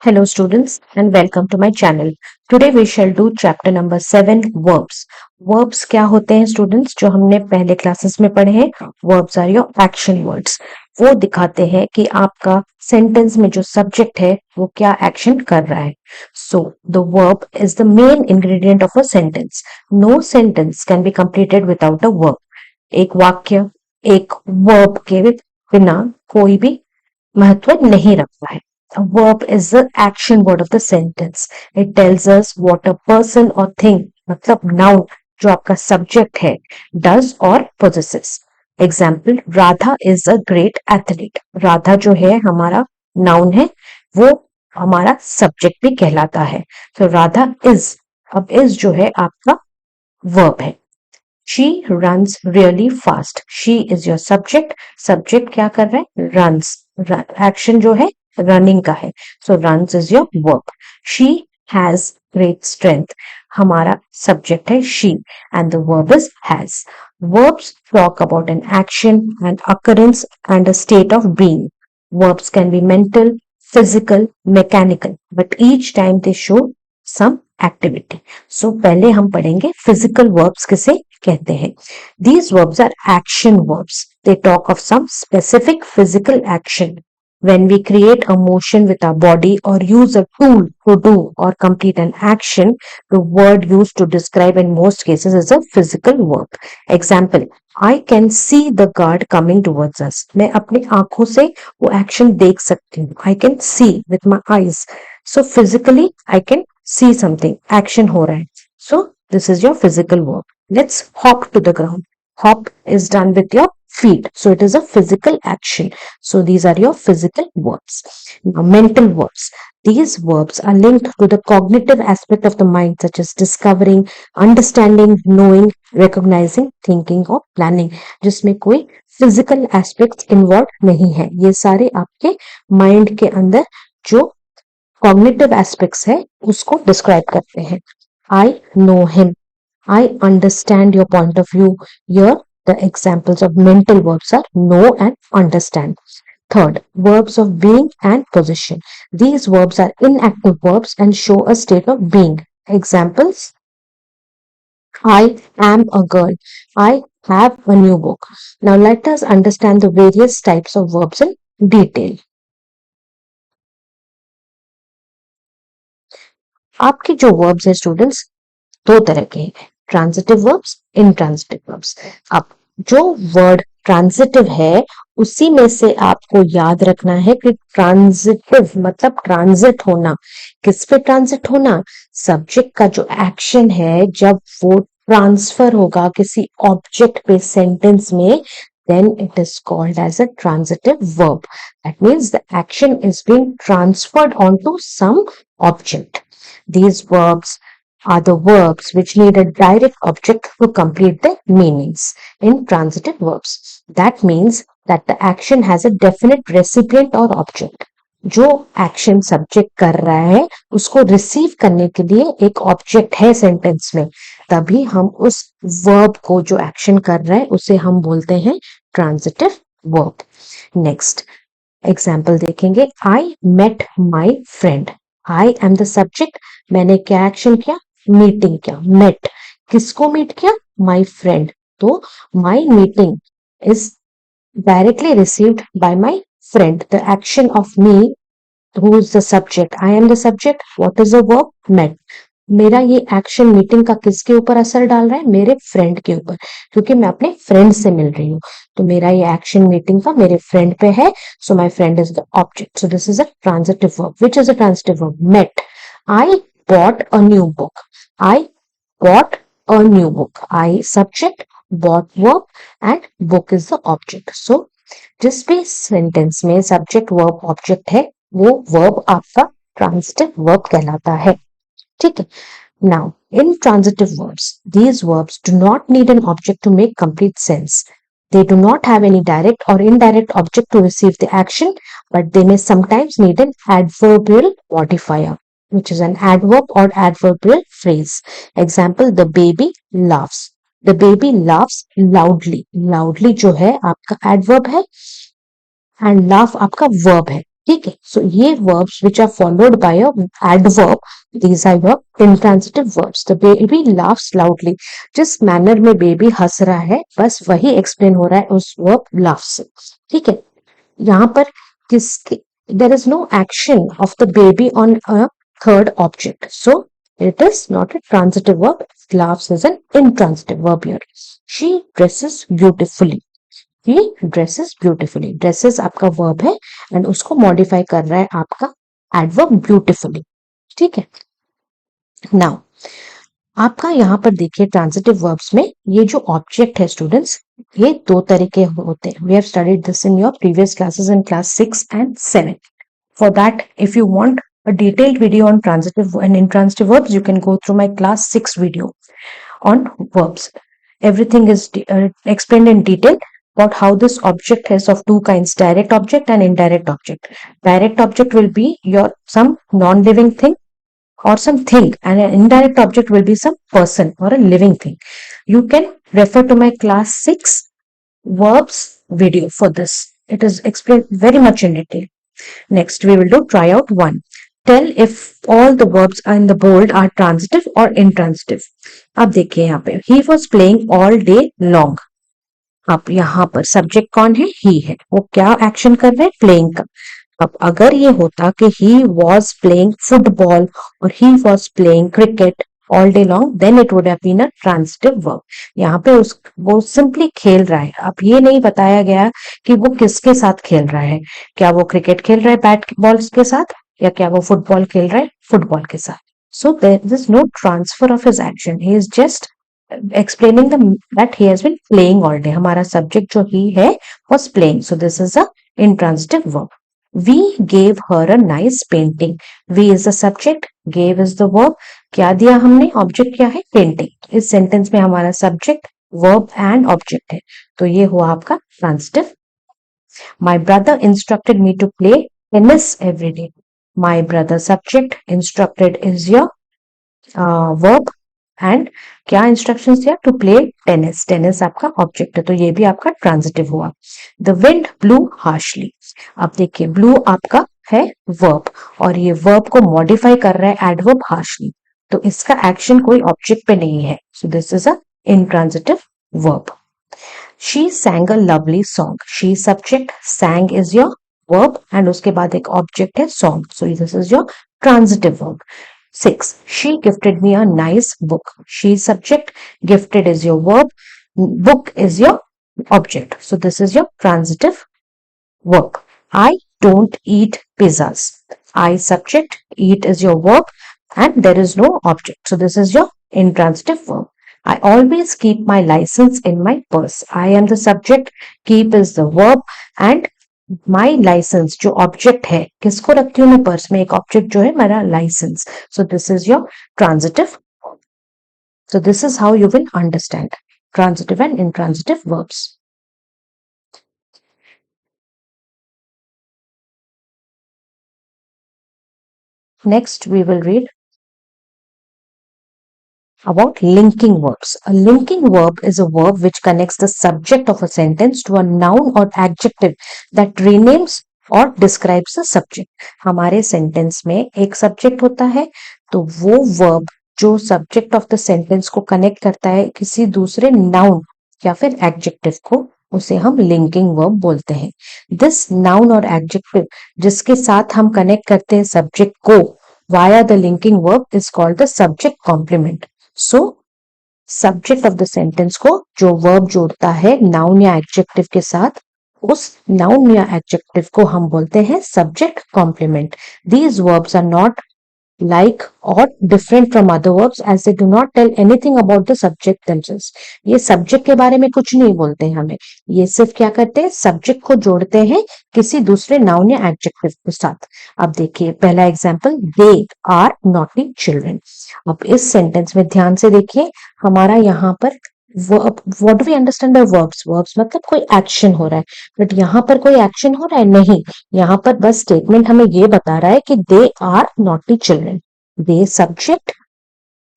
Hello students and welcome to my channel. Today we shall do chapter number 7 verbs. Verbs क्या होते हैं students जो हमने पहले क्लासेस में पढ़े हैं. Verbs are your action words. वो दिखाते हैं कि आपका सेंटेंस में जो सब्जेक्ट है वो क्या एक्शन कर रहा है. So the verb is the main ingredient of a sentence. No sentence can be completed without a verb. एक वाक्य एक verb के बिना कोई भी महत्व नहीं रखता है. A verb is the action word of the sentence. It tells us what a person or thing, मतलब noun जो आपका subject है, does or possesses. Example, Radha is a great athlete. Radha जो है हमारा noun है, वो हमारा subject भी कहलाता है. So राधा is, अब is जो है आपका verb है. She runs really fast. She is your subject. Subject क्या कर रहा है? Runs. Action जो है running का है. So runs is your verb. She has great strength. हमारा subject है she and the verb is has. Verbs talk about an action, an occurrence and a state of being. Verbs can be mental, physical, mechanical, but each time they show some activity. So पहले हम पढ़ेंगे physical verbs किसे कहते हैं. These verbs are action verbs. They talk of some specific physical action. When we create a motion with our body or use a tool to do or complete an action, the word used to describe in most cases is a physical verb. Example, I can see the guard coming towards us. मैं अपनी आंखों से वो action देख सकती हूँ. I can see with my eyes. So physically I can see something. Action हो रहा है. So this is your physical verb. Let's hop to the ground. Hop is done with your feet. So it is a physical action. So these are your physical verbs. Now mental verbs. These verbs are linked to the cognitive aspect of the mind such as discovering, understanding, knowing, recognizing, thinking or planning. जिसमें कोई physical aspects involved नहीं है. ये सारे आपके mind के अंदर जो cognitive aspects है उसको describe करते हैं. I know him. I understand your point of view. Here, the examples of mental verbs are know and understand. Third, verbs of being and position. These verbs are inactive verbs and show a state of being. Examples, I am a girl. I have a new book. Now let us understand the various types of verbs in detail. आपके जो verbs है students दो तरह के हैं, transitive verbs, intransitive verbs. अब जो word transitive है उसी में से आपको याद रखना है कि ट्रांजिटिव मतलब ट्रांजिट होना. किस पे ट्रांजिट होना? सब्जेक्ट का जो एक्शन है जब वो ट्रांसफर होगा किसी ऑब्जेक्ट पे सेंटेंस में, then it is called as a transitive verb. That means the action is being transferred onto some object. These verbs are the verbs which need a direct object to complete their meanings. In transitive verbs, that means that the action has a definite recipient or object. जो action subject कर रहा है उसको receive करने के लिए एक object है सेंटेंस में, तभी हम उस वर्ब को जो एक्शन कर रहा है उसे हम बोलते हैं ट्रांजिटिव वर्ब. नेक्स्ट एग्जाम्पल देखेंगे. I met my friend. I am the subject. मैंने क्या एक्शन किया? मीटिंग किया. मेट किसको मीट किया? My friend. तो my meeting is directly received by my friend. The action of me, who is the subject? I am the subject. What is the verb? Met. मेरा ये action meeting का किसके ऊपर असर डाल रहा है? मेरे फ्रेंड के ऊपर, क्योंकि मैं अपने फ्रेंड से मिल रही हूँ. तो मेरा ये एक्शन मीटिंग का मेरे फ्रेंड पे है. So my friend is the object. So this is a transitive verb. Which is a transitive verb? Met. I bought a new book. I bought a new book. I subject, bought verb and book is the object. So जिस भी sentence में subject verb object है वो verb आपका transitive verb कहलाता है. ठीक है. Now in transitive verbs, these verbs do not need an object to make complete sense. They do not have any direct or indirect object to receive the action, but they may sometimes need an adverbial modifier, which is an adverb or adverbial phrase. Example, the baby laughs. The baby laughs loudly. Loudly जो है आपका adverb है and laugh आपका verb है. ठीक है, सो ये verbs which are followed by a adverb, these are your intransitive verbs. The baby laughs loudly. जिस manner में baby हंस रहा है बस वही explain हो रहा है उस verb laugh से, ठीक है। यहाँ पर किसके there is no action of the baby on a third object, so it is not a transitive verb. Laughs is an intransitive verb here. She dresses beautifully. He dresses beautifully. Dresses आपका verb है and उसको modify कर रहा है आपका adverb beautifully, ठीक है। Now आपका यहाँ पर देखिए ट्रांजिटिव वर्ब्स में ये जो ऑब्जेक्ट है स्टूडेंट्स, ये दो तरह के होते हैं। We have studied this in your previous classes in class 6 and 7. For that, if you want a detailed video on transitive and intransitive verbs, you can go through my class 6 video on verbs. Everything is explained in detail about how this object is of two kinds, direct object and indirect object. Direct object will be your some non-living thing or something, and an indirect object will be some person or a living thing. You can refer to my class 6 verbs video for this. It is explained very much in detail. Next, we will do try out 1. Tell if all the verbs in the bold are transitive or intransitive. अब देखिए यहाँ पे he was playing all day long. अब यहाँ पर subject कौन है? he है। वो क्या एक्शन कर रहे हैं? प्लेइंग का। अब अगर ये होता कि he was playing football और he was playing cricket all day long, then it would have been a transitive verb. यहाँ पे वो सिंपली खेल रहा है। अब ये नहीं बताया गया कि वो किसके साथ खेल रहा है, क्या वो क्रिकेट खेल रहा है बैट बॉल के साथ या क्या वो फुटबॉल खेल रहा है फुटबॉल के साथ। So there is no transfer of his action. He is just explaining that he has been playing all day. हमारा subject जो he है was playing. So this is a intransitive verb. We gave her a nice painting. We is the subject, gave is the verb. क्या दिया हमने? Object क्या है? Painting. इस sentence में हमारा subject, verb and object है। तो ये हुआ आपका transitive. My brother instructed me to play tennis every day. My brother subject, instructed is your verb and क्या इंस्ट्रक्शंस दिया? To play tennis. टेनिस आपका ऑब्जेक्ट है तो ये भी आपका ट्रांजिटिव हुआ। The wind blew harshly. अब देखिए ब्लू आपका है वर्ब और ये वर्ब को मॉडिफाई कर रहा है एडवर्ब हार्शली, तो इसका एक्शन कोई ऑब्जेक्ट पे नहीं है। सो this is a intransitive verb. She सैंग a lovely song. She subject, सैंग is your verb and उसके बाद एक ऑब्जेक्ट है song, so this is your transitive verb. 6. She gifted me a nice book. She subject, gifted is your verb, book is your object. So this is your transitive verb. I don't eat pizzas. I subject, eat is your verb and there is no object. So this is your intransitive verb. I always keep my license in my purse. I am the subject, keep is the verb and my license जो object है किसको रखती हूँ मैं purse में? एक object जो है मेरा license. So this is your transitive. So this is how you will understand transitive and intransitive verbs. Next we will read about linking verbs. A linking verb is a verb which connects the subject of a sentence to a noun or adjective that renames or describes the subject. हमारे sentence में एक subject होता है तो वो verb जो subject of the sentence को connect करता है किसी दूसरे नाउन या फिर एडजेक्टिव को, उसे हम लिंकिंग वर्ब बोलते हैं। दिस नाउन और एडजेक्टिव जिसके साथ हम कनेक्ट करते हैं सब्जेक्ट को via the linking verb is called the subject complement. So subject of the sentence को जो वर्ब जोड़ता है नाउन या एडजेक्टिव के साथ, उस नाउन या एडजेक्टिव को हम बोलते हैं subject complement. These verbs are not like or different from other verbs as they do not tell anything about the subject themselves. ये सब्जेक्ट के बारे में कुछ नहीं बोलते हैं हमें, ये सिर्फ क्या करते हैं सब्जेक्ट को जोड़ते हैं किसी दूसरे नाउन या एडजेक्टिव के साथ। अब देखिए पहला example, they are naughty children. अब इस सेंटेंस में ध्यान से देखिए हमारा यहाँ पर what do we understand by verbs? Verbs मतलब कोई एक्शन हो रहा है, बट यहाँ पर कोई एक्शन हो रहा है नहीं। यहाँ पर बस स्टेटमेंट हमें ये बता रहा है कि they are naughty children. The subject,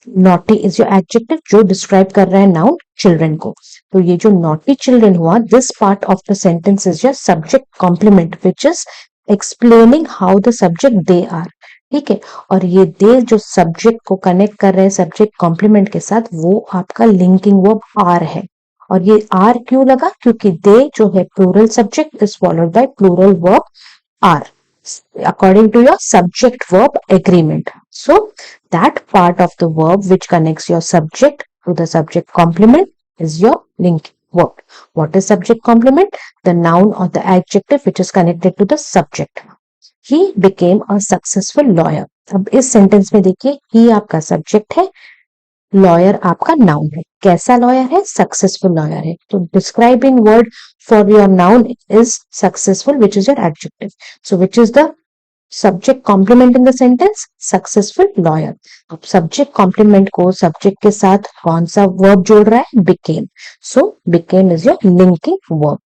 naughty is your adjective जो डिस्क्राइब कर रहा है नाउन चिल्ड्रन को। तो ये जो नॉटी चिल्ड्रन हुआ, this part of the sentence is your subject complement which is explaining how the subject they are, ठीक है। और ये दे जो सब्जेक्ट को कनेक्ट कर रहे हैं सब्जेक्ट कॉम्प्लीमेंट के साथ, वो आपका लिंकिंग वर्ब आर है। और ये आर क्यों लगा? क्योंकि दे जो है plural subject is followed by plural verb are according to your subject verb agreement. So that part of the verb which connects your subject to the subject complement is your linking verb. What is subject complement? The noun or the adjective which is connected to the subject. He became a successful lawyer. अब इस sentence में देखिए, he आपका subject है, lawyer आपका noun है। कैसा lawyer है? सक्सेसफुल लॉयर है। तो describing word for your noun is successful, which is your adjective. So which is the subject complement in the sentence? Successful lawyer. अब सब्जेक्ट कॉम्प्लीमेंट को सब्जेक्ट के साथ कौन सा वर्ब जोड़ रहा है? Became. So became is your linking verb.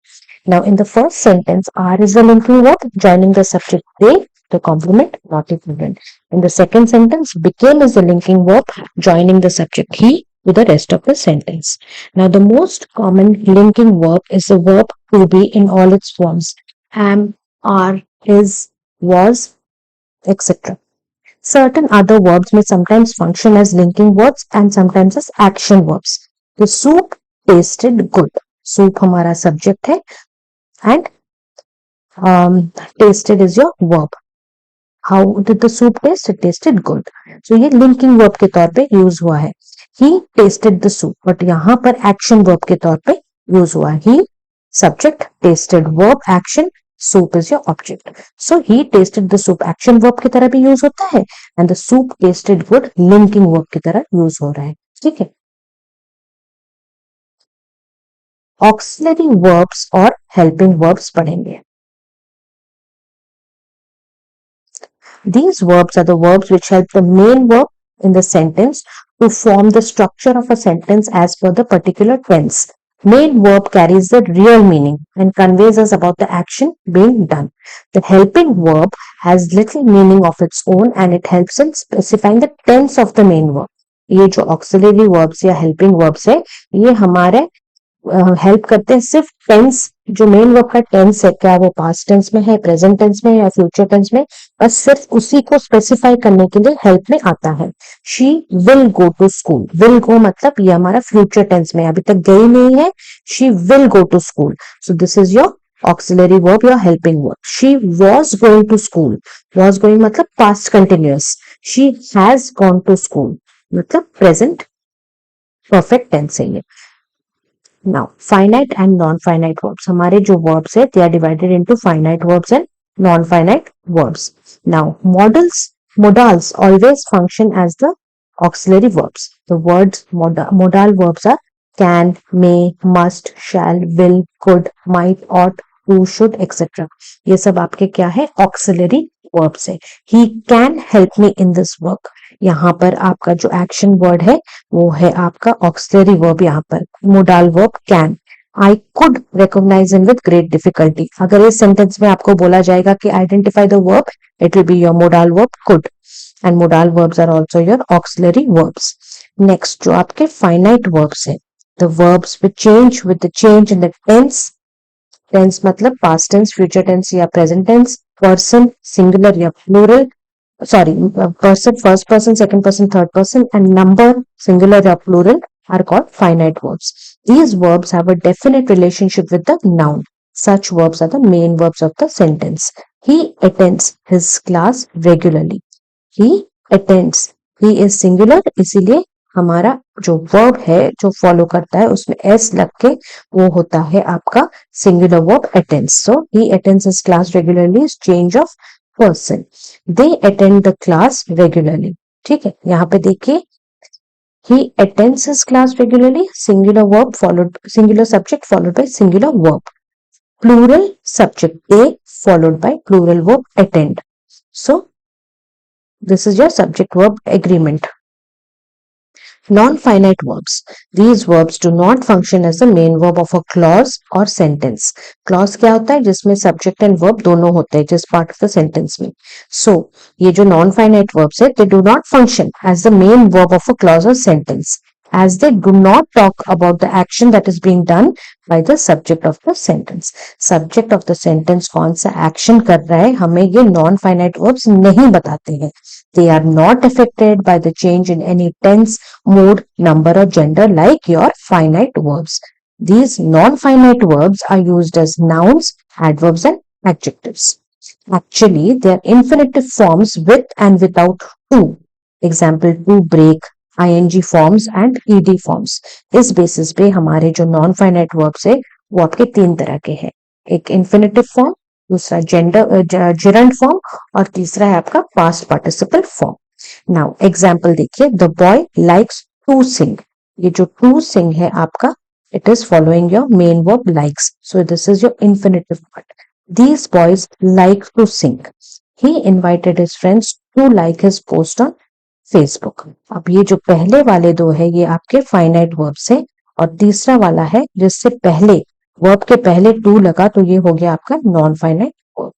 Now, in the first sentence, are is the linking verb joining the subject they, the complement, not equivalent. In the second sentence, became is the linking verb joining the subject he to the rest of the sentence. Now, the most common linking verb is the verb to be in all its forms: am, are, is, was, etc. Certain other verbs may sometimes function as linking verbs and sometimes as action verbs. The soup tasted good. Soup हमारा subject है and tasted is your verb. How did the soup taste? It tasted good. So ये linking verb के तौर पे use हुआ है. He tasted the soup, but यहाँ पर action verb के तौर पे यूज हुआ है. He subject, tasted verb, action, soup is your object. So he tasted the soup action verb की तरह भी यूज होता है and the soup tasted good linking verb की तरह यूज हो रहा है. ठीक है. Auxiliary verbs और helping verbs पढ़ेंगे. These verbs are the verbs which help the main verb in the sentence to form the structure of a sentence as per the particular tense. Main verb carries the real meaning and conveys us about the action being done. The helping verb has little meaning of its own and it helps in specifying the tense of the main verb. ये जो auxiliary verbs या helping verbs है, ये हमारे help करते हैं सिर्फ tense, जो मेन वर्ब का टेंस है, क्या वो पास्ट टेंस में है, प्रेजेंट टेंस में या फ्यूचर टेंस में, बस सिर्फ उसी को स्पेसिफाई करने के लिए हेल्प में आता है. She will go to school. Will go मतलब ये हमारा फ्यूचर टेंस में, अभी तक गई नहीं है. She will go to school. So this is your auxiliary verb या helping verb. She was going to school. Was going मतलब past continuous. She has gone to school मतलब प्रेजेंट परफेक्ट टेंस है ये. Now, finite and non-finite verbs. हमारे जो verbs है, they are divided into finite verbs and non-finite verbs. Now, modals always function as the auxiliary verbs. The words modal verbs are can, may, must, shall, will, could, might, ought, who, should, etc. ये सब आपके क्या है? Auxiliary verbs है. He can help me in this work. यहाँ पर आपका जो एक्शन वर्ड है वो है आपका ऑक्सिलरी वर्ब. यहाँ पर modal verb can. I could recognize him with great difficulty. अगर इस सेंटेंस में आपको बोला जाएगा कि identify the verb, it will be your modal verb could. And modal verbs are also your auxiliary verbs. Next जो आपके फाइनाइट वर्ब्स है, the verbs which change with the change in the tense. Tense मतलब past tense, future tense या present tense, person singular या plural, sorry, person, first person, second person, third person, and number, singular or plural, are called finite verbs. These verbs have a definite relationship with the noun. Such verbs are the main verbs of the sentence. He attends his class regularly. He attends. He is singular, इसीलिए हमारा जो verb है जो follow करता है उसमें S लग के वो होता है आपका singular verb attends. So he attends his class regularly is change of person. They attend the class regularly. ठीक है. यहाँ पे देखिए, he attends his class regularly, singular verb followed, singular subject followed by singular verb. Plural subject they followed by plural verb attend. So this is your subject verb agreement. Non-finite verbs. These verbs do not function as the main verb of a clause or sentence. Clause क्या होता है? जिसमें subject and verb दोनों होते हैं, जिस part of the sentence में. So ये जो non-finite verbs है, they do not function as the main verb of a clause or sentence. as they do not talk about the action that is being done by the subject of the sentence. Subject of the sentence कौन सा action कर रहा है हमें ये non finite verbs नहीं बताते हैं. They are not affected by the change in any tense, mood, number or gender like your finite verbs. These non-finite verbs are used as nouns, adverbs and adjectives. Actually, they are infinitive forms with and without to. Example, to break, ing forms and ed forms. इस basis पे हमारे जो non finite verbs है वो आपके तीन तरह के हैं. एक इन्फिनेटिव फॉर्म, दूसरा जेंडर फॉर्म और तीसरा है आपका past participle form. Now example देखिए, the boy likes to sing. ये जो टू सिंग है आपका, it is following your main verb likes. So this is your infinitive part. These boys like to sing. He invited his friends to like his post on Facebook. अब ये जो पहले वाले दो है ये आपके फाइनाइट वर्ब्स है और तीसरा वाला है जिससे पहले वर्ब के पहले टू लगा तो ये हो गया आपका non finite verb.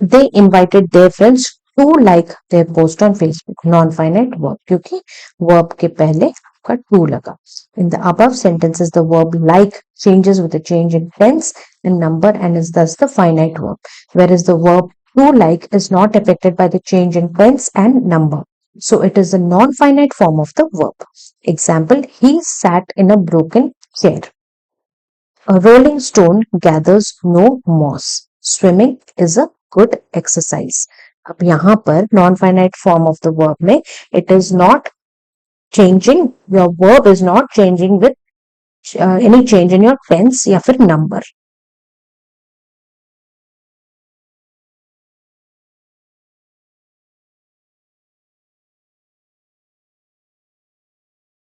They invited their friends to like their post on Facebook. Non finite verb क्योंकि verb के पहले आपका to लगा. In the above sentences the verb like changes with a change in tense and number and is thus the finite verb, whereas the verb to like is not affected by the change in tense and number. So it is a non-finite form of the verb. Example, he sat in a broken chair. A rolling stone gathers no moss. Swimming is a good exercise. अब यहाँ पर non finite form of the verb में it is not changing, your verb is not changing with any change in your tense या फिर number.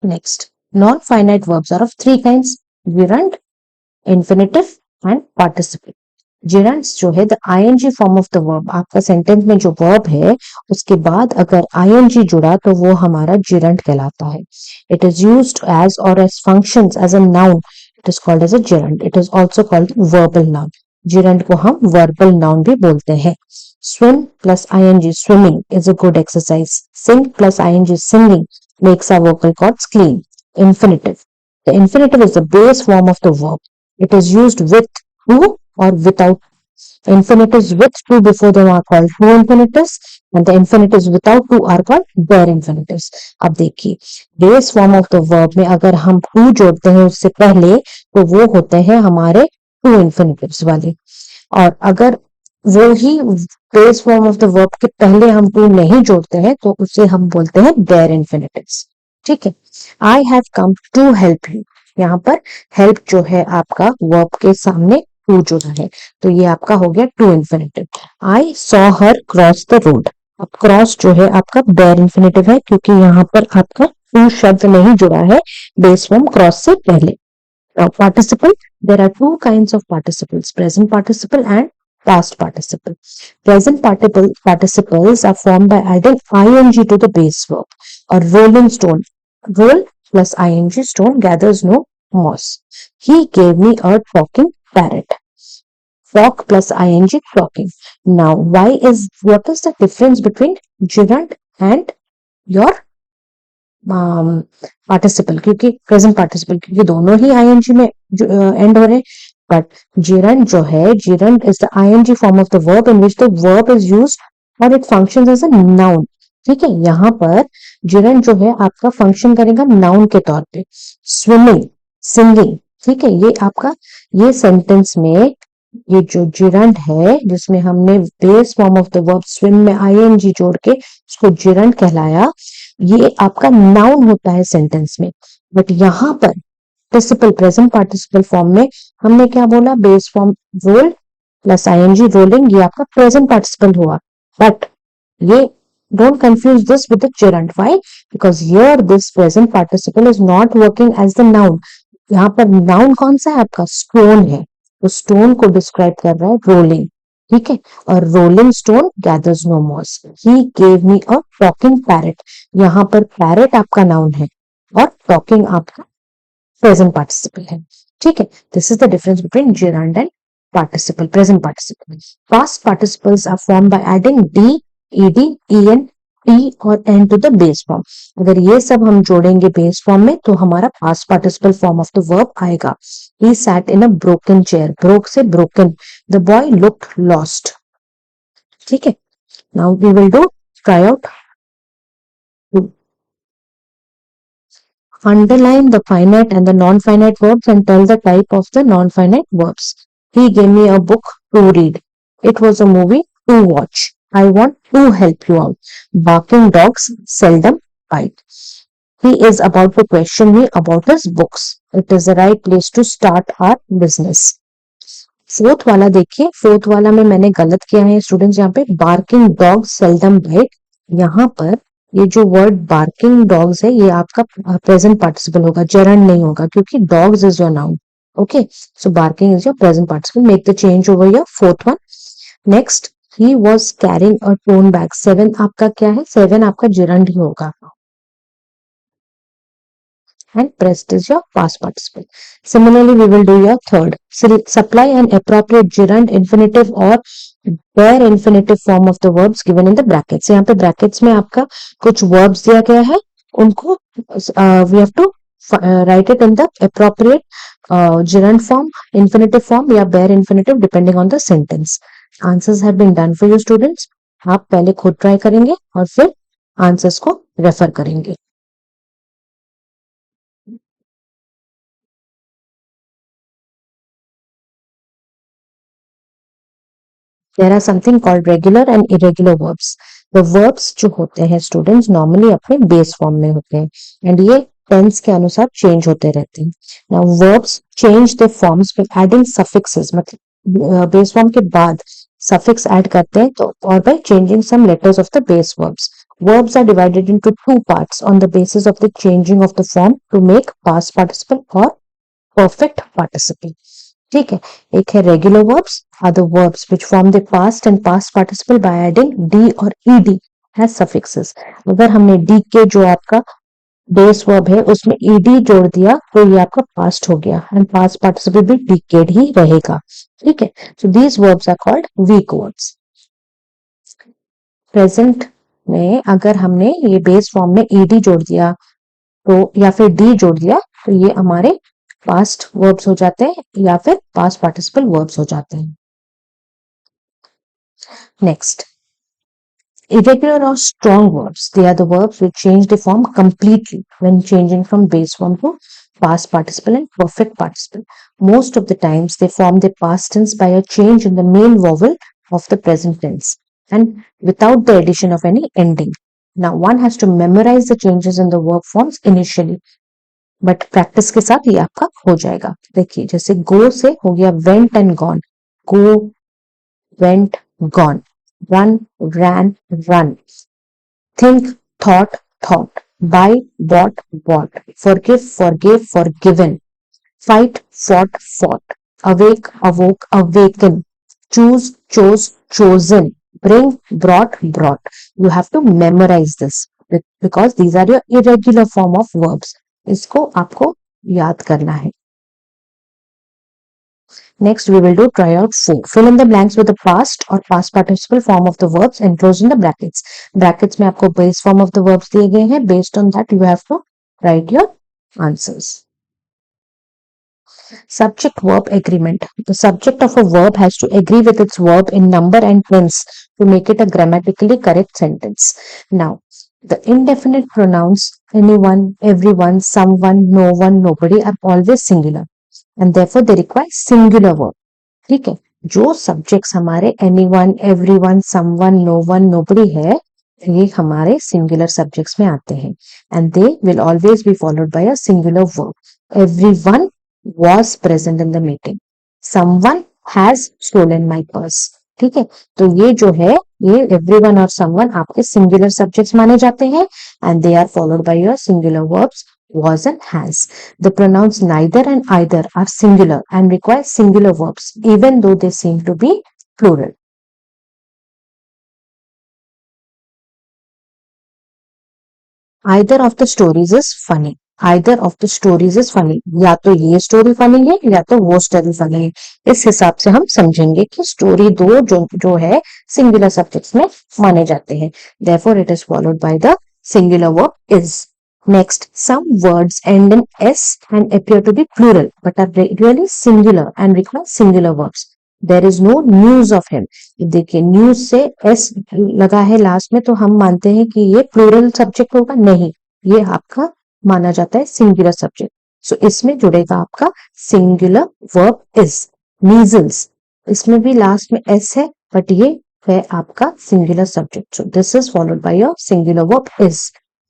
Next, non finite verbs are of three kinds: gerund, infinitive and participle. gerunds जो है the ing form of the verb. आपका sentence में जो verb है उसके बाद अगर ing जुड़ा तो वो हमारा gerund कहलाता है. इट इज यूज्ड एज और as functions as a noun. It is called as a gerund. It is also called verbal noun. gerund को हम वर्बल नाउन भी बोलते हैं. swim plus ing swimming is a good exercise. sing plus ing singing makes our vocal cords clean. Infinitive. The infinitive is the base form of the verb. It is used with, to or without. Infinitives with to before them are called to infinitives and the infinitives without to are called their infinitives. अब देखिए, base form of the verb में अगर हम to जोड़ते हैं उससे पहले तो वो होते हैं हमारे टू इन्फिनिटिव्स वाले, और अगर वो ही base form of the verb के पहले हम टू नहीं जोड़ते हैं तो उसे हम बोलते हैं देयर इन्फिनिटिव्स. ठीक है. I have come to help you. यहाँ पर हेल्प जो है आपका वर्ब के सामने टू जुड़ा है तो ये आपका हो गया to infinitive. I saw her cross the road. अब क्रॉस जो है आपका देयर इन्फिनिटिव है क्योंकि यहाँ पर आपका टू शब्द नहीं जुड़ा है बेस फॉर्म क्रॉस से पहले. Participle, there are two kinds of participles: present participle and past participle. Present participles are formed by adding ing to the base verb. A rolling stone, roll plus ing stone gathers no moss. He gave me a talking parrot. Frog plus ing talking. Now, what is the difference between gerund and your participle? क्योंकि present participle क्योंकि दोनों ही ING में and हो रहे हैं, but gerund जो है, gerund is the ing form of the verb in which the verb is used और it functions as a noun. ठीक है. यहाँ पर gerund जो है आपका फंक्शन करेगा नाउन के तौर पे. Swimming, singing. ठीक है. ये आपका ये सेंटेंस में ये जो gerund है जिसमें हमने base form of the verb swim में ing जोड़ के उसको gerund कहलाया, ये आपका नाउन होता है सेंटेंस में. बट यहाँ पर पार्टिसिपल प्रेजेंट पार्टिसिपल फॉर्म में हमने क्या बोला? Base form roll plus ING rolling, ये आपका प्रेजेंट पार्टिसिपल हुआ. बट ये don't confuse this with the gerund. Why? Because here this present participle is not working as the noun. यहाँ पर नाउन कौन सा है? आपका स्टोन है. तो स्टोन को डिस्क्राइब कर रहा है रोलिंग. ठीक है. और rolling stone gathers no moss. He gave me a talking parrot. यहाँ पर पैरेट आपका नाउन है और टॉकिंग आपका प्रेजेंट पार्टिसिपल है. ठीक है. This is the difference between gerund and participle, present participle. Past participles are formed by adding d, ed, en T और N to the base form. अगर ये सब हम जोड़ेंगे बेस फॉर्म में तो हमारा past participle form of the verb आएगा। He sat in a broken chair, broke से broken, the boy looked lost. ठीक है, now we will do try out. Underline the finite and the non-finite verbs and tell the type of the non-finite verbs. He gave me a book to read. It was a movie to watch. I want to help you out. Barking dogs seldom bite. He is about to question me about his books. It is the right place to start our business. Fourth वाला देखिए, fourth वाला में मैंने गलत किया है students. यहाँ पे बार्किंग डॉग सेल्डम बाइट, यहाँ पर ये जो वर्ड बार्किंग डॉग्स है ये आपका प्रेजेंट पार्टिसिपल होगा, जेरंड नहीं होगा, क्योंकि dogs is your noun. Okay, so barking is your present participle, make the change over your fourth one. Next, he was carrying a tone bag, seven आपका क्या है, सेवन आपका जेरंड ही होगा, and pressed is your past participle. Similarly, we will do your third. Supply an appropriate gerund, infinitive or bare infinitive form of the verbs given in the brackets. यहाँ पे brackets में आपका कुछ verbs दिया गया है, उनको we have to write it in the appropriate gerund form, infinitive form या bare infinitive depending on the sentence. Answers have been done for you students. आप पहले खुद ट्राई करेंगे और फिर आंसर्स को रेफर करेंगे। There are something called regular and irregular verbs. The verbs जो होते हैं स्टूडेंट्स नॉर्मली अपने बेस फॉर्म में होते हैं एंड ये टेंस के अनुसार चेंज होते रहते हैं। Now verbs change the forms by adding suffixes, मतलब बेस फॉर्म के बाद सफिक्स ऐड करते हैं तो, और by changing some letters of the base verbs. Verbs are divided into two parts on the basis of the changing of the form to make past participle or perfect participle. ठीक है, एक है regular verbs, other verbs which form the past and past participle by adding D और ED has suffixes. अगर हमने D के जो आपका बेस वर्ब है उसमें ईडी जोड़ दिया तो ये आपका पास्ट हो गया एंड पास्ट पार्टिसिपल भी डीकेड ही रहेगा। ठीक है, so these verbs are called weak verbs. Present में अगर हमने ये बेस फॉर्म में ईडी जोड़ दिया तो या फिर डी जोड़ दिया तो ये हमारे पास्ट वर्ब्स हो जाते हैं या फिर पास्ट पार्टिसिपल वर्ब्स हो जाते हैं। Next, irregular or strong verbs, they are the verbs which change the form completely when changing from base form to past participle and perfect participle. Most of the times they form the past tense by a change in the main vowel of the present tense and without the addition of any ending. Now one has to memorize the changes in the verb forms initially, but practice के साथ ये आपका हो जाएगा। देखिए जैसे गो से हो गया went and gone, go went gone, run ran run, think thought thought, buy bought bought, forgive forgive forgiven, fight, fought, fought, awake, awoke, awaken, choose, chose, chosen, bring, brought, brought. You have to memorize this because these are your irregular form of verbs. इसको आपको याद करना है। Next, we will do try out 4. Fill in the blanks with the past or past participle form of the verbs enclosed in the brackets. Brackets में आपको base form of the verbs दिए गए हैं. Based on that, you have to write your answers. Subject verb agreement. The subject of a verb has to agree with its verb in number and tense to make it a grammatically correct sentence. Now, the indefinite pronouns anyone, everyone, someone, no one, nobody are always singular and therefore they require singular verb. ठीक है, जो subjects हमारे anyone, everyone, someone, no one, nobody है ये हमारे singular subjects में आते हैं and they will always be followed by a singular verb. Everyone was present in the meeting. Someone has stolen my purse. ठीक है, तो ये जो है ये everyone और someone आपके singular subjects माने जाते हैं and they are followed by your singular verbs was and has. The pronouns neither and either are singular and require singular verbs even though they seem to be plural. Either of the stories is funny. Either of the stories is funny, या तो ये story funny है या तो वो story funny है। इस हिसाब से हम समझेंगे कि स्टोरी दो जो है सिंगुलर सब्जेक्ट्स में माने जाते हैं। Therefore it is followed by the singular verb is. Next, some words end in s and appear to be plural but are really singular and require singular verbs. There is no news of him. देखिए news से s लगा है last में तो हम मानते हैं कि ये प्लूरल सब्जेक्ट होगा, नहीं, ये आपका माना जाता है सिंगुलर सब्जेक्ट। सो इसमें जुड़ेगा आपका सिंगुलर वर्ब इज। मीजल्स, इसमें भी लास्ट में s है बट ये है आपका singular subject. So this is followed by your singular verb is.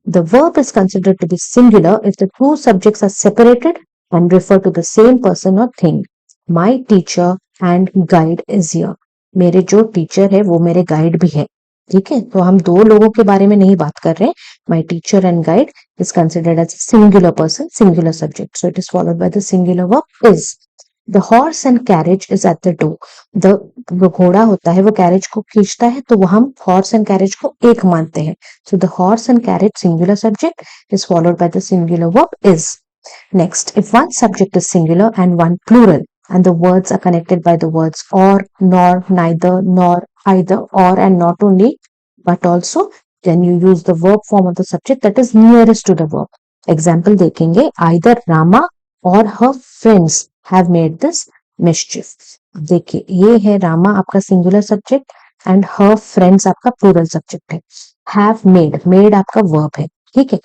The verb is considered to be singular if the two subjects are separated and refer to the same person or thing. My teacher and guide is here. मेरे जो teacher है वो मेरे guide भी है। ठीक है, तो हम दो लोगों के बारे में नहीं बात कर रहे हैं। My teacher and guide is considered as a singular person, singular subject. So it is followed by the singular verb is. The horse and carriage is at the door. The जो घोड़ा होता है वो कैरेज को खींचता है तो वो हम हॉर्स एंड कैरेज को एक मानते हैं। So the horse and carriage singular subject is followed by the singular verb is. Next, if one subject is singular and one plural and the words are connected by the words or, nor, neither, nor, either, or and not only but also, then you use the verb form of the subject that is nearest to the verb. Example देखेंगे, either Rama or her friends have made this mischief. देखिए ये है रामा आपका singular subject and her friends आपका plural subject है। Have made, made आपका verb है। ठीक है,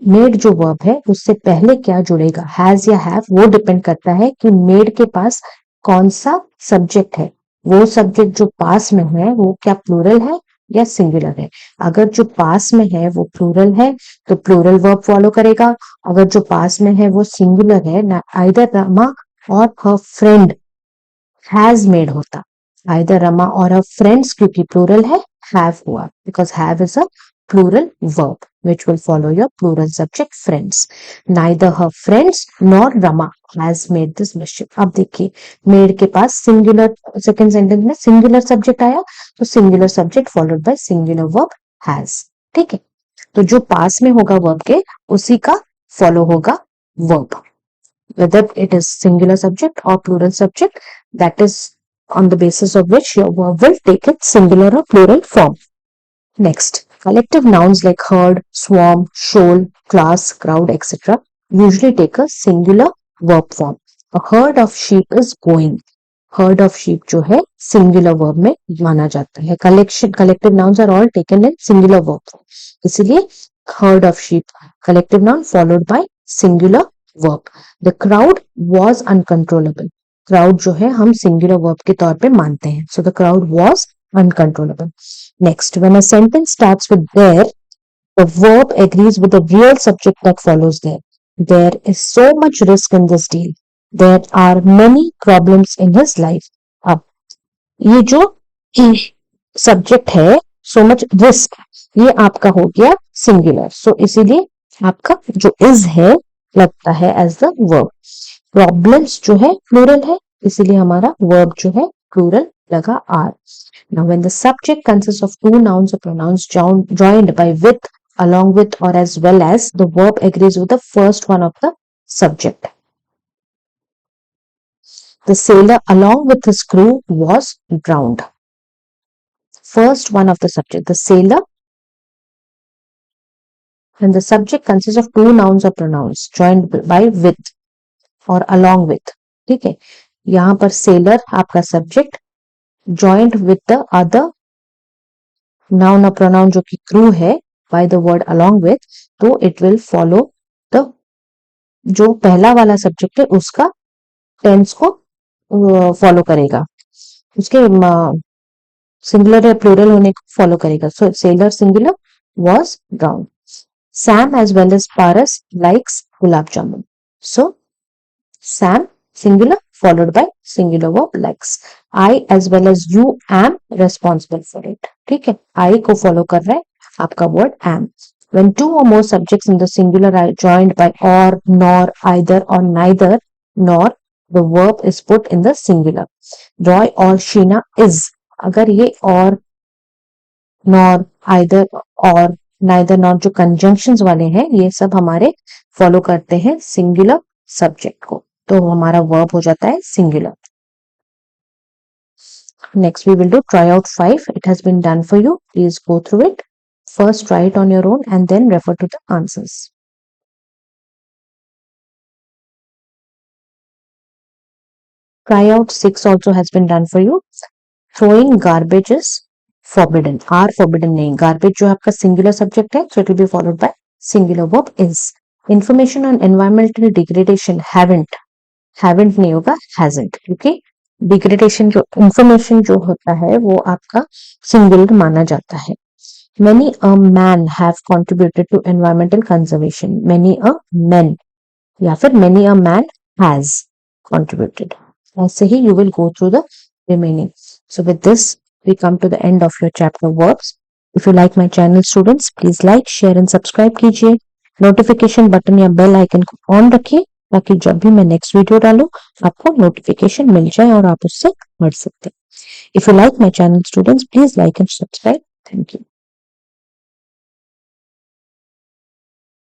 मेड जो वर्ब है उससे पहले क्या जुड़ेगा, हैज या हैव, वो डिपेंड करता है कि मेड के पास कौन सा सब्जेक्ट है। वो सब्जेक्ट जो पास में है वो क्या प्लूरल है या सिंगुलर है। अगर जो पास में है वो प्लूरल है तो प्लूरल वर्ब फॉलो करेगा। अगर जो पास में है वो सिंगुलर है ना, आइदर रामा और हर फ्रेंड हैज मेड होता। आइदर रमा और हर फ्रेंड्स क्योंकि प्लूरल है हैव हुआ, because have is a plural verb which will follow your plural subject friends. Neither her friends nor Rama has made this mischief. अब देखिए made के पास singular, second sentence में singular subject आया तो singular subject followed by singular verb has. ठीक है, तो जो पास में होगा वर्ब के उसी का फॉलो होगा verb, whether it is singular subject or plural subject, that is on the basis of which your verb will take its singular or plural form. Next, collective nouns like herd, swarm, shoal, class, crowd, etc. usually take a singular verb form. A herd of sheep is going. Herd of sheep जो है singular verb में माना जाता है। collective nouns are all taken in singular verb form. इसलिए herd of sheep, collective noun followed by singular verb. The crowd was uncontrollable. Crowd जो है हम singular verb के तौर पे मानते हैं। So the crowd was uncontrollable. Next, when a sentence starts with there, the verb agrees with the real subject that follows there. There is so much risk in this deal. There are many problems in his life. अब ये जो subject है so much risk, ये आपका हो गया singular. सो इसीलिए आपका जो इज है लगता है एज द वर्ब। प्रॉब्लम्स जो है प्लूरल है इसीलिए हमारा वर्ब जो है प्लूरल लगा are. Now, when the subject consists of two nouns or pronouns joined by with, along with, or as well as, the verb agrees with the first one of the subject. The sailor, along with his crew, was drowned. First one of the subject, the sailor, when the subject consists of two nouns or pronouns joined by with or along with. ठीक है, यहां पर sailor आपका subject joined with the other noun or pronoun जो कि crew है by the word along with, तो it will follow the जो पहला वाला सब्जेक्ट है उसका टेंस को फॉलो करेगा, उसके सिंगुलर या प्लूरल होने को फॉलो करेगा। So sailor singular was drowned. Sam as well as Paras likes gulab jamun. So Sam singular followed by singular verb likes. I as well as you am responsible for it. ठीक है, I को follow कर रहा है आपका word am. When two or more subjects in the singular are joined by or, nor, either or neither, nor, the verb is put in the singular. Roy or Sheena is. अगर ये or, nor, either or neither not जो conjunctions वाले हैं ये सब हमारे follow करते हैं singular subject को, तो हमारा verb हो जाता है singular. Next we will do try out 5. It has been done for you. Please go through it. First try it on your own and then refer to the answers. Try out 6 also has been done for you. Throwing garbage is forbidden. Are forbidden नहीं. Garbage जो आपका singular subject है, so it will be followed by singular verb is. Information on environmental degradation haven't नहीं होगा hasn't, क्योंकि degradation जो information जो होता है वो आपका सिंगुलर माना जाता है. Many a man have contributed to environmental conservation. Many a men या फिर many a man has contributed. ऐसे ही you will go through the remaining. So with this we come to the end of your chapter verbs. If you like my channel students, please like, share and subscribe कीजिए. Notification button या bell icon को on रखिए ताकि जब भी मैं next video डालूं आपको नोटिफिकेशन मिल जाए और आप उससे पढ़ सकते हैं. If you like my channel students, please like and subscribe. Thank you.